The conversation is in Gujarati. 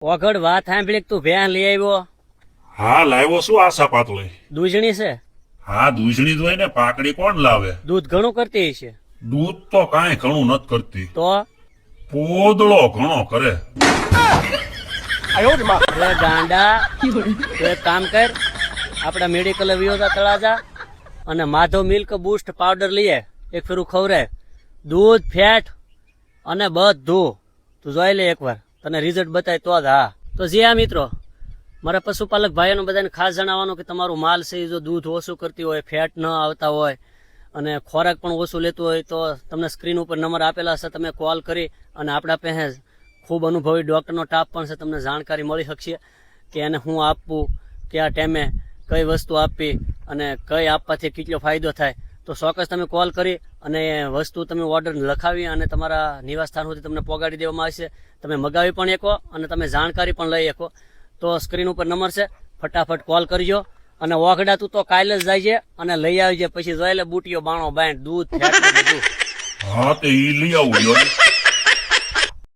ઓગળ વાત સાંભળી તું ભેં લઈ આવ્યો. હા લાવ્યો શું આશા પાતળી? દૂધણી છે. હા દૂધણી જ હોય ને, પાકડી કોણ લાવે? દૂધ ઘણું કરતી છે. દૂધ તો કાંઈ ઘણું નથી કરતી, તો પોદળો ઘણો કરે. અરે ગાંડા, તું એક કામ કર, આપડા મેડિકલ વિયોતા તળાજા અને માધવ મિલ્ક બૂસ્ટ પાવડર લઈએ, એક ફેરું ખવરે. દૂધ, ફેટ અને બધું તું જોઈ લે એકવાર, તને રિઝલ્ટ બતાય તો જ. હા તો જી હા મિત્રો, મારા પશુપાલક ભાઈઓને બધાને ખાસ જણાવવાનું કે તમારું માલ છે જો દૂધ ઓછું કરતી હોય, ફેટ ન આવતા હોય અને ખોરાક પણ ઓછું લેતું હોય તો તમને સ્ક્રીન ઉપર નંબર આપેલા હશે, તમે કોલ કરી અને આપણા પાસે ખૂબ અનુભવી ડૉક્ટરનો સ્ટાફ પણ છે, તમને જાણકારી મળી શકશે કે એને શું આપવું, કયા ટાઈમે કઈ વસ્તુ આપવી અને કઈ આપવાથી કેટલો ફાયદો થાય. તો ચોક્કસ તમે કોલ કરી અને વસ્તુ તમે ઓર્ડર લખાવી અને તમારા નિવાસસ્થાન સુધી તમને પહોંચાડી દેવામાં આવશે. તમે મગાવી પણ શકો અને તમે જાણકારી પણ લઈ શકો. તો સ્ક્રીન ઉપર નંબર છે, ફટાફટ કોલ કરજો. અને ઓગડા તું તો કાલે જ જાય છે અને લઈ આવજે, પછી જોઈ લે બુટીઓ બાણો બાંધ દૂધ ફેટ બધું. હા તે ઈ લઈ આવું લ્યો ને.